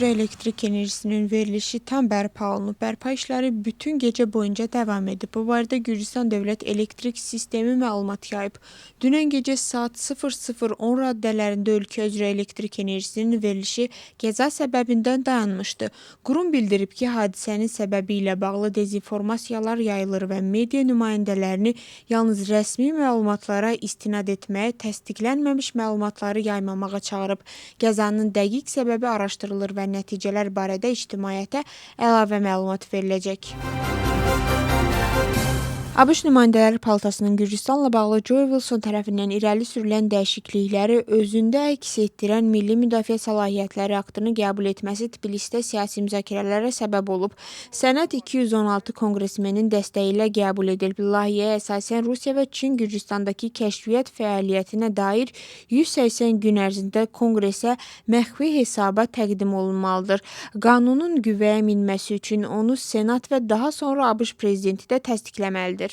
elektrik enerjisinin verilişi tam bərpa olunub. Bərpa işləri bütün gecə boyunca davam edib. Bu barədə Gürcüstan Dövlət Elektrik Sistemi məlumat yayıb. Dünən gecə saat 00:10 raddələrində ölkə üzrə elektrik enerjisinin verilişi qəza səbəbindən dayanmışdı. Qurum bildirib ki, hadisənin səbəbi ilə bağlı dezinformasiyalar yayılır və media nümayəndələrini yalnız rəsmi məlumatlara istinad etməyə, təsdiqlənməmiş məlumatları yaymamağa çağırıb. Qəzanın dəqiq səbəbi araşdırılır və nəticələr barədə ictimaiyyətə əlavə məlumat veriləcək. ABŞ Nümayəndələr Palatasının Gürcüstanla bağlı Joe Wilson tərəfindən irəli sürülən dəyişiklikləri özündə əks etdirən Milli Müdafiə Səlahiyyətləri aktını qəbul etməsi Tbilisdə siyasi müzakirələrə səbəb olub. Sənəd 216 konqresmenin dəstəyi ilə qəbul edilib. Layihəyə əsasən Rusiya və Çin Gürcüstandakı kəşfiyyat fəaliyyətinə dair 180 gün ərzində konqresə məxfi hesaba təqdim olunmalıdır. Qanunun qüvvəyə minməsi üçün onu Senat və daha sonra ABŞ prezidenti də təsdiqləməlidir.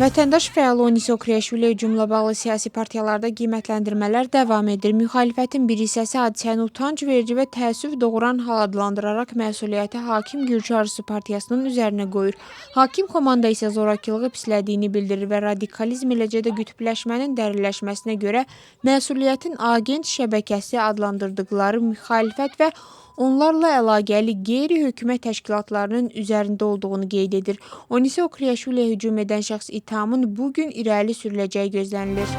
Vətəndaş fəalı Oniso Kriyaşvili hücumla bağlı siyasi partiyalarda qiymətləndirmələr davam edir. Müxalifətin bir hissəsi hadisəni utanc verici və təəssüf doğuran hal adlandıraraq məsuliyyəti Hakim Gürcü Arzusu partiyasının üzərinə qoyur. Hakim komanda isə zorakılığı pislədiyini bildirir və radikalizm eləcə də qütbləşmənin dərinləşməsinə görə məsuliyyətin agent şəbəkəsi adlandırdıqları müxalifət və onlarla əlaqəli qeyri-hökumət təşkilatlarının üzərində olduğunu qeyd edir. Oniso Kriyaşviliyə hücum edən şəxs ittihamın bugün irəli sürüləcəyi gözlənilir.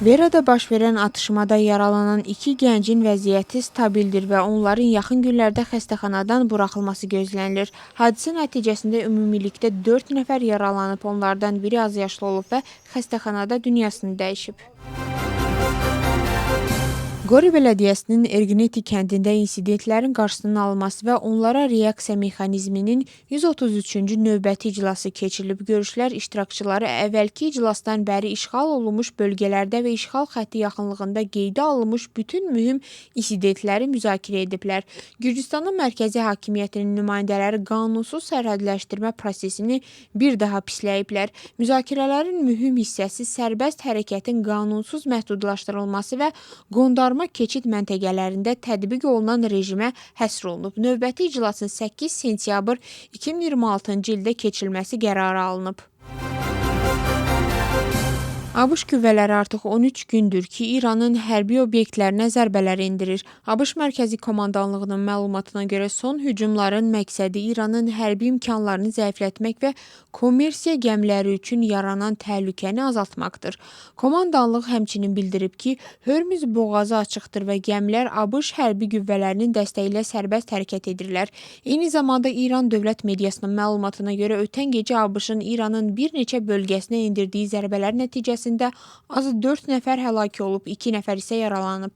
Verada baş verən atışmada yaralanan 2 gəncin vəziyyəti stabildir və onların yaxın günlərdə xəstəxanadan buraxılması gözlənilir. Hadisə nəticəsində ümumilikdə 4 nəfər yaralanıb, onlardan biri az yaşlı olub və xəstəxanada dünyasını dəyişib. Qori Bələdiyyəsinin Ergineti kəndində insidentlərin qarşısının alınması və onlara reaksiya mexanizminin 133-cü növbəti iclası keçirilib. Görüşlər iştirakçıları əvvəlki iclasdan bəri işğal olunmuş bölgələrdə və işğal xətti yaxınlığında qeydə alınmış bütün mühüm insidentləri müzakirə ediblər. Gürcüstanın mərkəzi hakimiyyətinin nümayəndələri qanunsuz sərhədləşdirmə prosesini bir daha pisləyiblər. Müzakirələrin mühüm hissəsi sərbəst hərəkətin qanunsuz məhdudlaşdırılması və qondarma keçid məntəqələrində tətbiq olunan rejimə həsr olunub. Növbəti iclasın 8 sentyabr 2026-cı ildə keçirilməsi qərarı alınıb. ABŞ qüvvələri artıq 13 gündür ki, İranın hərbi obyektlərinə zərbələr endirir. ABŞ Mərkəzi Komandanlığının məlumatına görə son hücumların məqsədi İranın hərbi imkanlarını zəiflətmək və kommersiya gəmiləri üçün yaranan təhlükəni azaltmaqdır. Komandanlıq həmçinin bildirib ki, Hörmüz boğazı açıqdır və gəmilər ABŞ hərbi qüvvələrinin dəstəyi ilə sərbəst hərəkət edirlər. Eyni zamanda İran dövlət mediasının məlumatına görə ötən gecə ABŞ-ın İranın bir neçə bölgəsinə endirdiyi zərbələr nəticəsində azı 4 nəfər həlak olub, 2 nəfər isə yaralanıb.